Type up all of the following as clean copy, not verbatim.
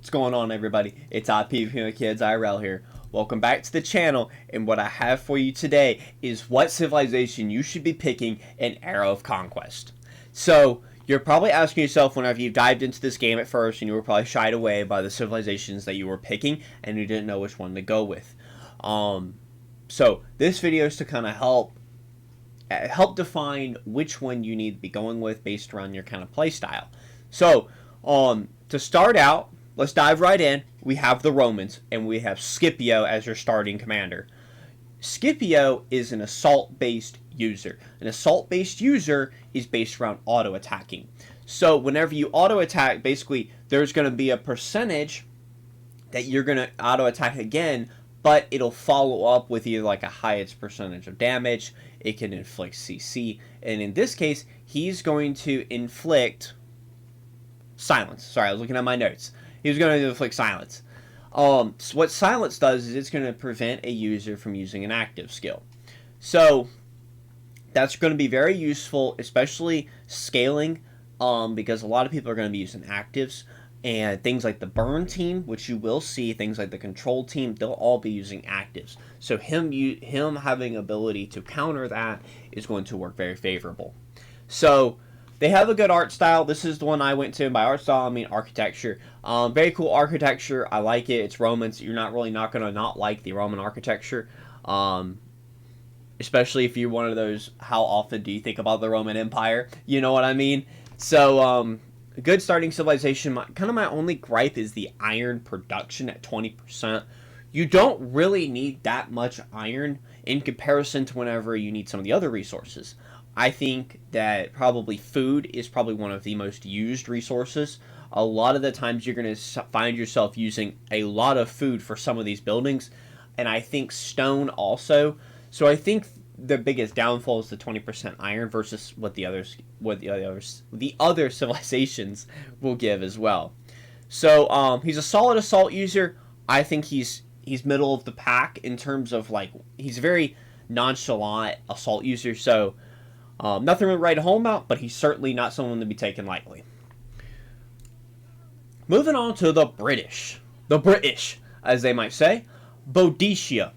What's going on, everybody? It's PvP Kids IRL here. Welcome back to the channel, and what I have for you today is what civilization you should be picking in Era of Conquest. So, you're probably asking yourself whenever you dived into this game at first, and you were probably shied away by the civilizations that you were picking, and you didn't know which one to go with. So, this video is to kind of help define which one you need to be going with based around your kind of playstyle. So, to start out, let's dive right in. We have the Romans, and we have Scipio as your starting commander. Scipio is an assault-based user. An assault-based user is based around auto-attacking. So whenever you auto-attack, basically, there's going to be a percentage that you're going to auto-attack again, but it'll follow up with either like a highest percentage of damage. It can inflict CC, and in this case, he's going to inflict silence. Sorry, I was looking at my notes. He was going to inflict silence. So what silence does is it's going to prevent a user from using an active skill. So that's going to be very useful, especially scaling, because a lot of people are going to be using actives. And things like the burn team, which you will see, things like the control team, they'll all be using actives. So him having ability to counter that is going to work very favorable. So they have a good art style. This is the one I went to. By art style, I mean architecture. Very cool architecture. I like it. It's Romans. You're not really not going to not like the Roman architecture. Especially if you're one of those, how often do you think about the Roman Empire? You know what I mean? So, a good starting civilization. Kind of my only gripe is the iron production at 20%. You don't really need that much iron in comparison to whenever you need some of the other resources. I think that probably food is probably one of the most used resources. A lot of the times you're going to find yourself using a lot of food for some of these buildings, and I think stone also. So I think the biggest downfall is the 20% iron versus what the other civilizations will give as well. So he's a solid assault user. I think he's middle of the pack in terms of, like, he's a very nonchalant assault user. So nothing to write home about, but he's certainly not someone to be taken lightly. Moving on to the British, as they might say, Boda.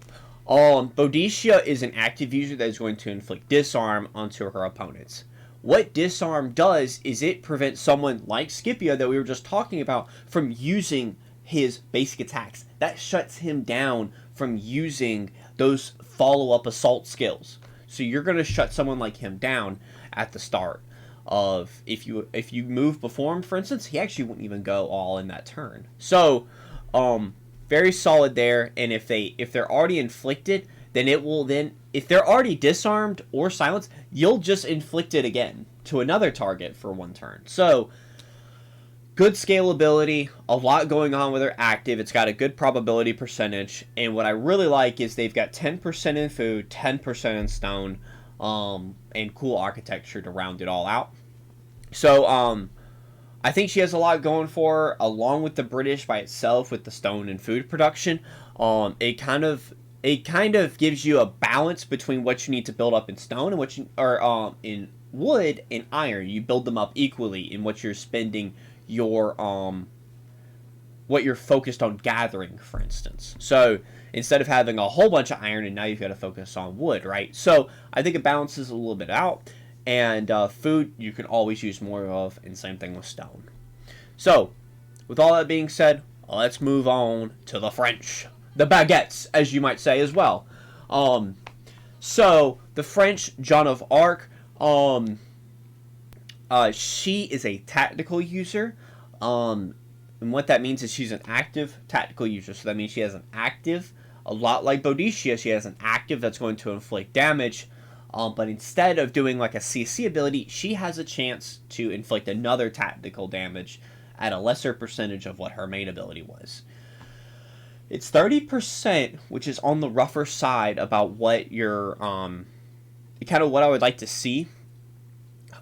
Boda is an active user that is going to inflict disarm onto her opponents. What disarm does is it prevents someone like Scipio that we were just talking about from using his basic attacks. That shuts him down from using those follow-up assault skills. So you're going to shut someone like him down at the start of, if you move before him, for instance, he actually wouldn't even go all in that turn. So, very solid there. And if they're already inflicted, then if they're already disarmed or silenced, you'll just inflict it again to another target for one turn. So, good scalability, a lot going on with their active. It's got a good probability percentage, and what I really like is they've got 10% in food, 10% in stone, and cool architecture to round it all out. So I think she has a lot going for her, along with the British by itself with the stone and food production. It kind of gives you a balance between what you need to build up in stone and what you in wood and iron. You build them up equally in what you're spending your what you're focused on gathering, for instance. So instead of having a whole bunch of iron, and now you've got to focus on wood, right? So I think it balances a little bit out. And food you can always use more of, and same thing with stone. So with all that being said, let's move on to the French, the baguettes, as you might say as well. So the French Joan of Arc, she is a tactical user, and what that means is she's an active tactical user. So that means she has an active, a lot like Boda, she has an active that's going to inflict damage, but instead of doing like a CC ability, she has a chance to inflict another tactical damage at a lesser percentage of what her main ability was. It's 30%, which is on the rougher side about what your kind of what I would like to see,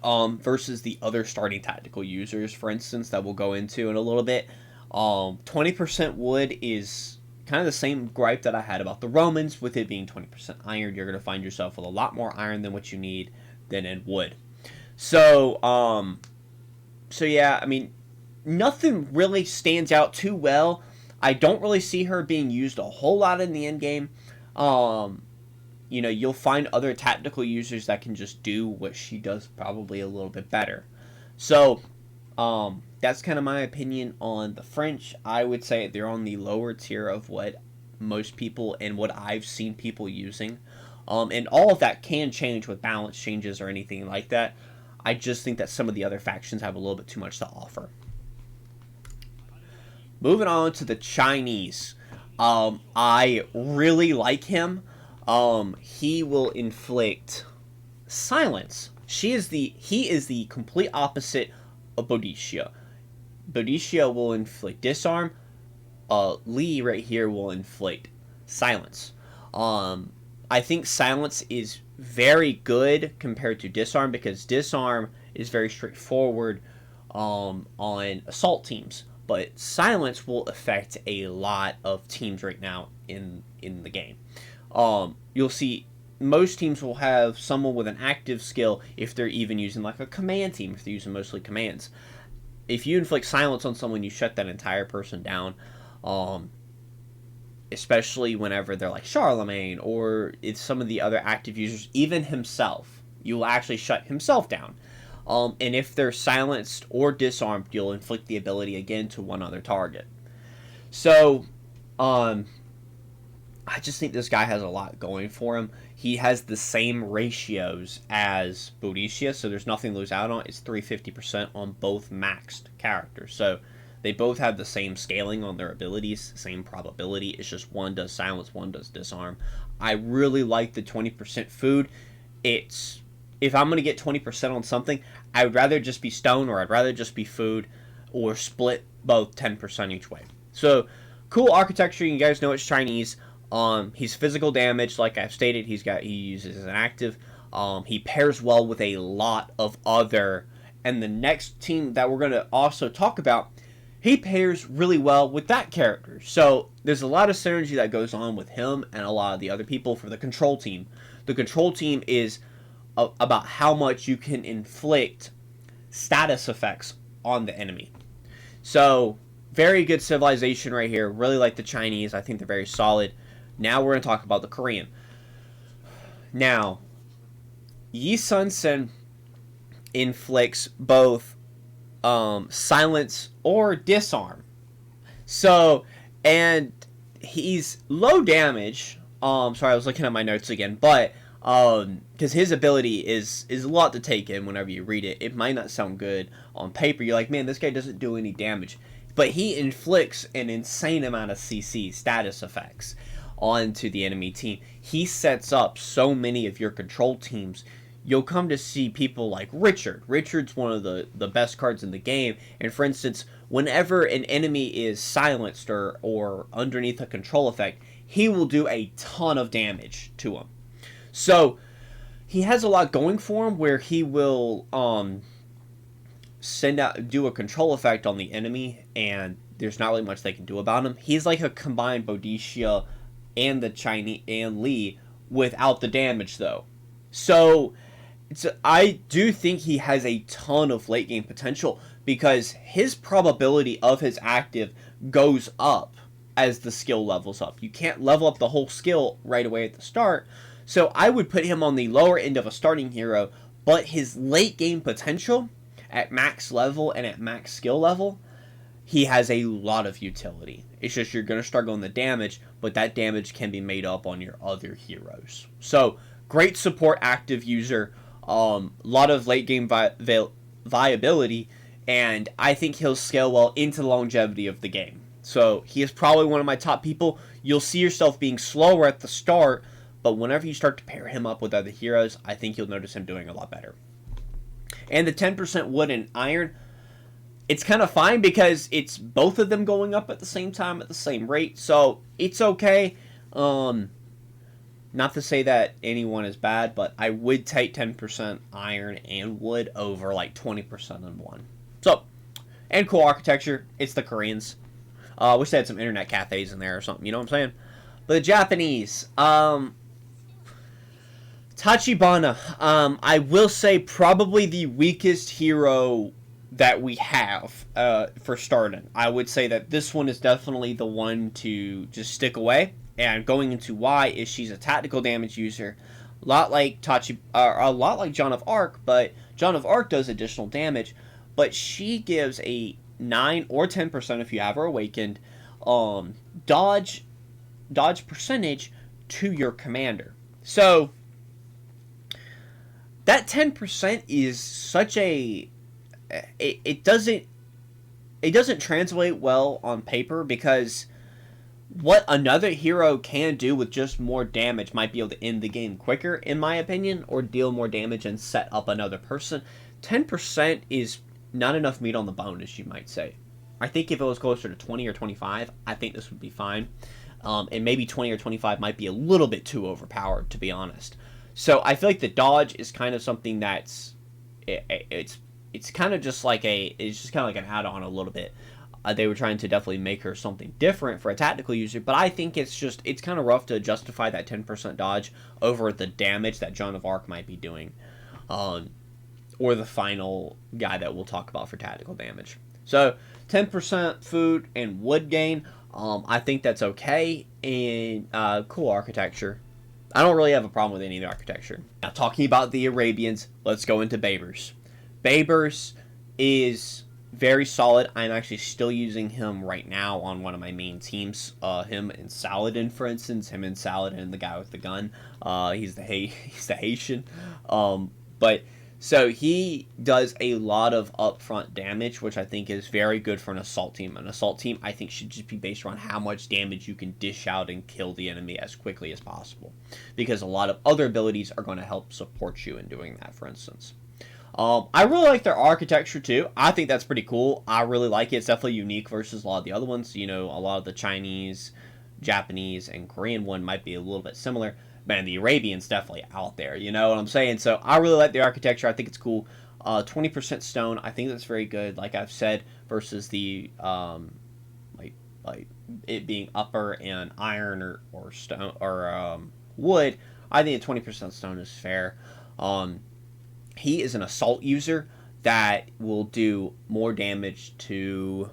versus the other starting tactical users, for instance, that we'll go into in a little bit. 20% wood is kind of the same gripe that I had about the Romans. With it being 20% iron, you're going to find yourself with a lot more iron than what you need than in wood. So yeah, I mean, nothing really stands out too well. I don't really see her being used a whole lot in the end game. You know, you'll find other tactical users that can just do what she does probably a little bit better. So, that's kind of my opinion on the French. I would say they're on the lower tier of what most people and what I've seen people using. And all of that can change with balance changes or anything like that. I just think that some of the other factions have a little bit too much to offer. Moving on to the Chinese. I really like him. He will inflict silence. He is the complete opposite of Boda. Boda will inflict disarm. Li right here will inflict silence. I think silence is very good compared to disarm because disarm is very straightforward on assault teams, but silence will affect a lot of teams right now in the game. You'll see most teams will have someone with an active skill if they're even using like a command team, if they're using mostly commands. If you inflict silence on someone, you shut that entire person down. Especially whenever they're like Charlemagne or it's some of the other active users, even himself, you will actually shut himself down. And if they're silenced or disarmed, you'll inflict the ability again to one other target. So, I just think this guy has a lot going for him. He has the same ratios as Boda, so there's nothing to lose out on. It's 350% on both maxed characters. So, they both have the same scaling on their abilities, same probability. It's just one does silence, one does disarm. I really like the 20% food. If I'm going to get 20% on something, I would rather just be stone or I'd rather just be food or split both 10% each way. So, cool architecture. You guys know it's Chinese. He's physical damage, like I've stated. He uses as an active. He pairs well with a lot of other. And the next team that we're going to also talk about, he pairs really well with that character. So there's a lot of synergy that goes on with him and a lot of the other people for the control team. The control team is about how much you can inflict status effects on the enemy. So very good civilization right here. Really like the Chinese. I think they're very solid. Now we're going to talk about the Korean. Now, Yi Sun-sen inflicts both silence or disarm. So, and he's low damage. Sorry, I was looking at my notes again, but because his ability is a lot to take in whenever you read it. It might not sound good on paper. You're like, man, this guy doesn't do any damage, but he inflicts an insane amount of CC status effects onto the enemy team. He sets up so many of your control teams. You'll come to see people like Richard. Richard's one of the best cards in the game. And for instance, whenever an enemy is silenced or underneath a control effect, he will do a ton of damage to him. So he has a lot going for him where he will do a control effect on the enemy and there's not really much they can do about him. He's like a combined Boda and the Chinese and Li without the damage though. So I do think he has a ton of late game potential because his probability of his active goes up as the skill levels up. You can't level up the whole skill right away at the start. So I would put him on the lower end of a starting hero, but his late game potential at max level and at max skill level, he has a lot of utility. It's just you're going to struggle in the damage, but that damage can be made up on your other heroes. So great support active user. Lot of late game viability, and I think he'll scale well into the longevity of the game. So he is probably one of my top people. You'll see yourself being slower at the start, but whenever you start to pair him up with other heroes, I think you'll notice him doing a lot better. And the 10% wood and iron, it's kind of fine because it's both of them going up at the same time at the same rate, so it's okay. Not to say that anyone is bad, but I would take 10% iron and wood over like 20% on one. So, and cool architecture. It's the Koreans. Wish they had some internet cafes in there or something, you know what I'm saying? But the Japanese, Tachibana, I will say probably the weakest hero that we have for starting. I would say that this one is definitely the one to just stick away. And going into why is she's a tactical damage user, a lot like a lot like Joan of Arc, but Joan of Arc does additional damage, but she gives a 9 or 10% if you have her awakened, dodge percentage to your commander. So that 10% is such a it doesn't translate well on paper, because what another hero can do with just more damage might be able to end the game quicker, in my opinion, or deal more damage and set up another person. 10% is not enough meat on the bone, as you might say. I think if it was closer to 20 or 25, I think this would be fine. And maybe 20 or 25 might be a little bit too overpowered, to be honest. So I feel like the dodge is kind of something that's it's kind of just like an add-on a little bit. They were trying to definitely make her something different for a tactical user, but I think it's kind of rough to justify that 10% dodge over the damage that Joan of Arc might be doing, or the final guy that we'll talk about for tactical damage. So 10% food and wood gain, I think that's okay, and cool architecture. I don't really have a problem with any of the architecture. Now, talking about the Arabians, let's go into Babers. Babers is very solid. I'm actually still using him right now on one of my main teams. Him and Saladin, for instance. Him and Saladin, the guy with the gun. He's the Haitian. But so he does a lot of upfront damage, which I think is very good for an assault team. An assault team, I think, should just be based around how much damage you can dish out and kill the enemy as quickly as possible, because a lot of other abilities are going to help support you in doing that, for instance. I really like their architecture too. I think that's pretty cool. I really like it. It's definitely unique versus a lot of the other ones. You know, a lot of the Chinese, Japanese, and Korean one might be a little bit similar. Man, the Arabian's definitely out there. You know what I'm saying? So I really like the architecture. I think it's cool. 20% stone. I think that's very good. Like I've said, versus the like it being upper in iron or stone or wood. I think a 20% stone is fair. He is an assault user that will do more damage to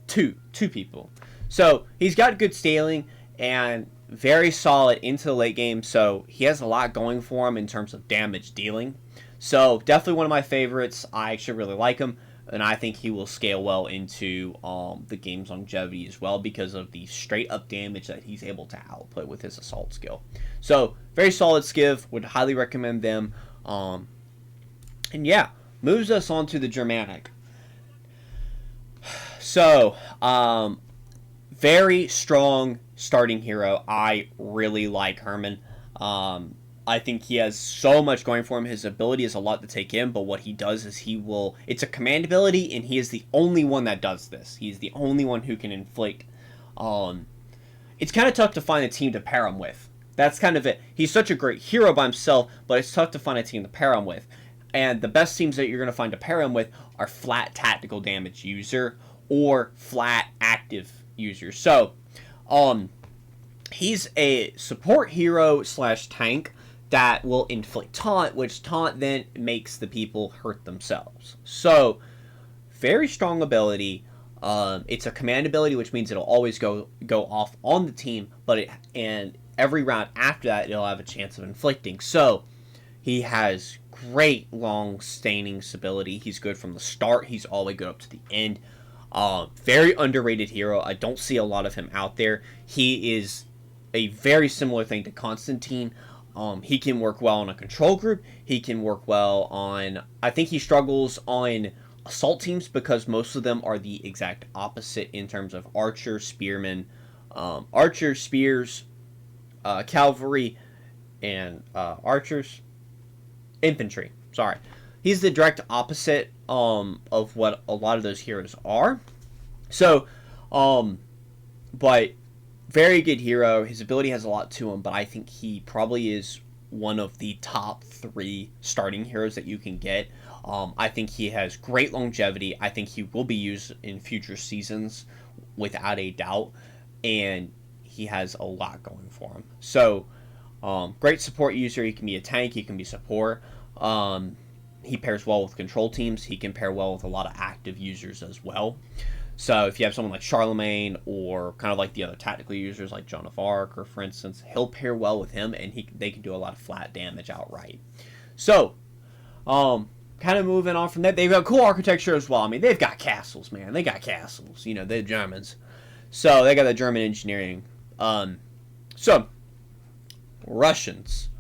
two people. So he's got good scaling and very solid into the late game. So he has a lot going for him in terms of damage dealing. So definitely one of my favorites. I actually really like him, and I think he will scale well into the game's longevity as well, because of the straight up damage that he's able to output with his assault skill. So very solid skiv. Would highly recommend them. And yeah, moves us on to the Germanic. So very strong starting hero. I really like Herman. I think he has so much going for him. His ability is a lot to take in, but what he does is it's a command ability, and he is the only one that does this. He's the only one who can inflict. It's kind of tough to find a team to pair him with. That's kind of it. He's such a great hero by himself, but it's tough to find a team to pair him with. And the best teams that you're going to find to pair him with are flat tactical damage user or flat active users. So, he's a support hero / tank that will inflict taunt, which taunt then makes the people hurt themselves. So, very strong ability. It's a command ability, which means it'll always go off on the team, and every round after that, it'll have a chance of inflicting. So, he has great long staining stability. He's good from the start. He's all the way good up to the end. Very underrated hero. I don't see a lot of him out there. He is a very similar thing to Constantine. He can work well on a control group. He can work well on... I think he struggles on assault teams because most of them are the exact opposite in terms of archer, spearmen, spears, cavalry, and infantry. Sorry. He's the direct opposite of what a lot of those heroes are. So, but very good hero. His ability has a lot to him, but I think he probably is one of the top 3 starting heroes that you can get. I think he has great longevity. I think he will be used in future seasons without a doubt, and he has a lot going for him. So, great support user. He can be a tank. He can be support. he pairs well with control teams. He can pair well with a lot of active users as well. So if you have someone like Charlemagne or kind of like the other tactical users like Joan of Arc, or for instance, he'll pair well with him, and they can do a lot of flat damage outright. So, kind of moving on from that, they've got cool architecture as well. I mean, they've got castles, man. They got castles. You know, they're Germans. So they got the German engineering. So, Russians.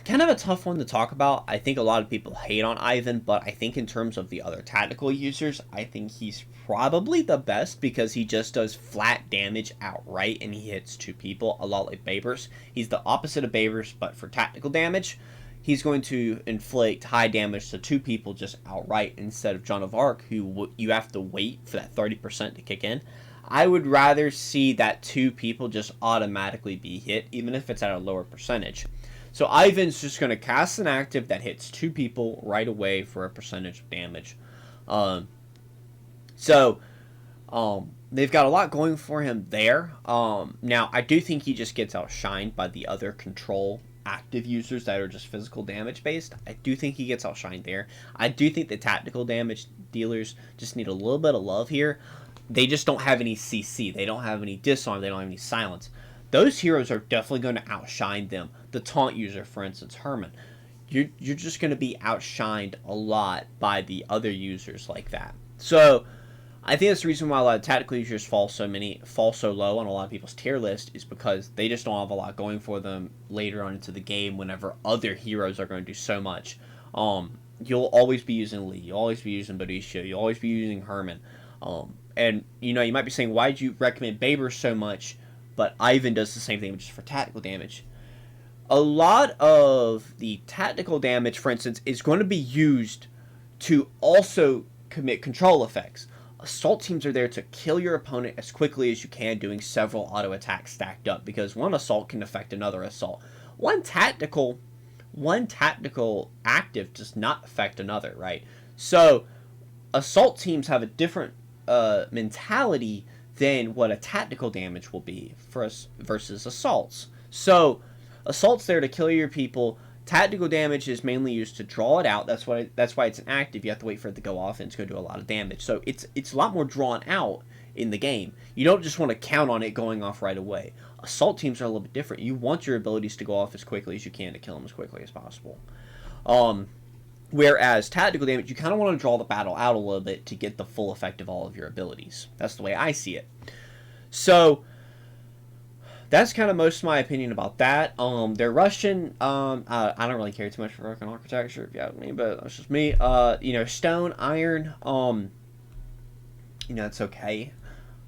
Kind of a tough one to talk about. I think a lot of people hate on Ivan, but I think in terms of the other tactical users, I think he's probably the best because he just does flat damage outright and he hits 2 people, a lot like Babers. He's the opposite of Babers, but for tactical damage, he's going to inflict high damage to 2 people just outright instead of Joan of Arc, who you have to wait for that 30% to kick in. I would rather see that 2 people just automatically be hit, even if it's at a lower percentage. So Ivan's just going to cast an active that hits 2 people right away for a percentage of damage. They've got a lot going for him there. Now, I do think he just gets outshined by the other control active users that are just physical damage based. I do think he gets outshined there. I do think the tactical damage dealers just need a little bit of love here. They just don't have any CC. They don't have any disarm. They don't have any silence. Those heroes are definitely going to outshine them. The taunt user, for instance, Herman. You're just going to be outshined a lot by the other users like that. So, I think that's the reason why a lot of tactical users fall so low on a lot of people's tier list, is because they just don't have a lot going for them later on into the game whenever other heroes are going to do so much. You'll always be using Lee. You'll always be using Boda. You'll always be using Herman. And, you know, you might be saying, why did you recommend Baber so much? But Ivan does the same thing, just for tactical damage. A lot of the tactical damage, for instance, is going to be used to also commit control effects. Assault teams are there to kill your opponent as quickly as you can, doing several auto attacks stacked up, because one assault can affect another assault. One tactical active does not affect another, right? So assault teams have a different mentality than what a tactical damage will be for us versus assaults. So assault's there to kill your people. Tactical damage is mainly used to draw it out. That's why it's an active. You have to wait for it to go off, and it's going to do a lot of damage. So it's a lot more drawn out in the game. You don't just want to count on it going off right away. Assault teams are a little bit different. You want your abilities to go off as quickly as you can to kill them as quickly as possible. Whereas tactical damage, you kind of want to draw the battle out a little bit to get the full effect of all of your abilities. That's the way I see it. So that's kind of most of my opinion about that. They're Russian. I don't really care too much for Russian architecture, if you ask me, but that's just me. You know, stone, iron. You know, it's okay.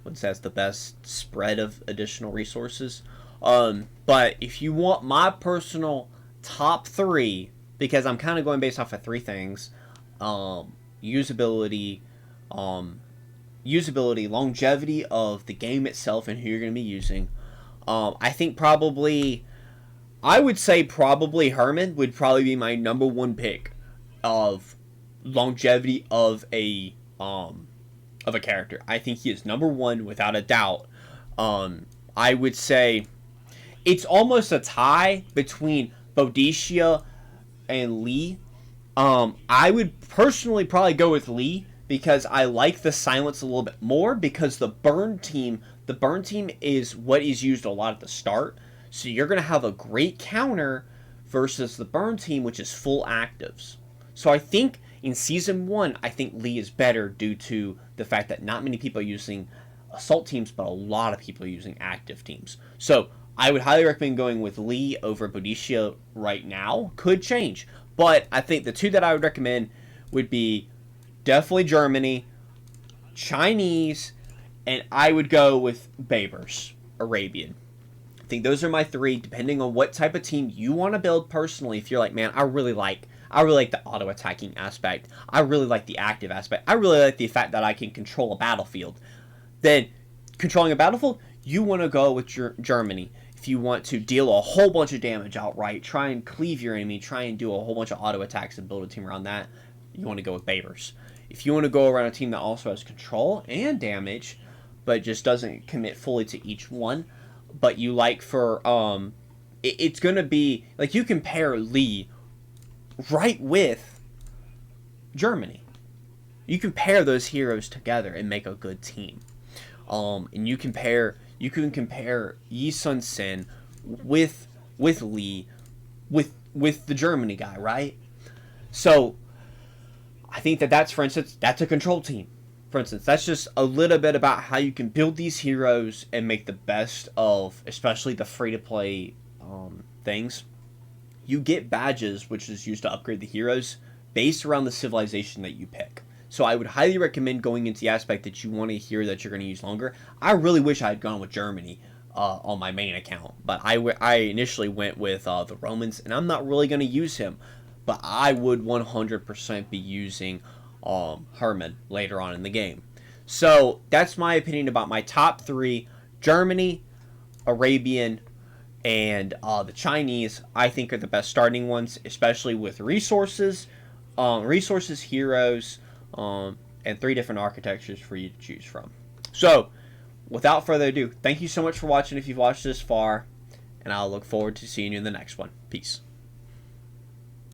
Once that's the best spread of additional resources. But if you want my personal top 3, because I'm kind of going based off of 3 things: usability, longevity of the game itself, and who you're going to be using. I think I would say probably Herman would probably be my number 1 pick of longevity of a character. I think he is number 1 without a doubt. I would say it's almost a tie between Boda and Lee. I would personally probably go with Lee because I like the silence a little bit more, because the burn team is what is used a lot at the start. So you're going to have a great counter versus the burn team, which is full actives. So I think in Season 1, I think Lee is better due to the fact that not many people are using assault teams, but a lot of people are using active teams. So I would highly recommend going with Lee over Boda right now. Could change. But I think the 2 that I would recommend would be definitely Germany, Chinese, and I would go with Babers, Arabian. I think those are my 3, depending on what type of team you want to build personally. If you're like, man, I really like the auto-attacking aspect. I really like the active aspect. I really like the fact that I can control a battlefield. Then, controlling a battlefield, you want to go with Germany. If you want to deal a whole bunch of damage outright, try and cleave your enemy, try and do a whole bunch of auto-attacks and build a team around that, you want to go with Babers. If you want to go around a team that also has control and damage, but just doesn't commit fully to each one, but you like for, it's going to be, like, you can pair Lee right with Germany. You can pair those heroes together and make a good team. And you can compare Yi Sun Sin with Lee with the Germany guy, right? So I think that's, for instance, that's a control team. For instance, that's just a little bit about how you can build these heroes and make the best of, especially the free-to-play things. You get badges, which is used to upgrade the heroes, based around the civilization that you pick. So I would highly recommend going into the aspect that you want a hero that you're going to use longer. I really wish I had gone with Germany on my main account, but I initially went with the Romans, and I'm not really going to use him. But I would 100% be using Herman later on in the game. So that's my opinion about my top 3. Germany, Arabian, and the Chinese, I think, are the best starting ones, especially with resources, heroes, and 3 different architectures for you to choose from. So, without further ado, thank you so much for watching if you've watched this far, and I'll look forward to seeing you in the next one. Peace.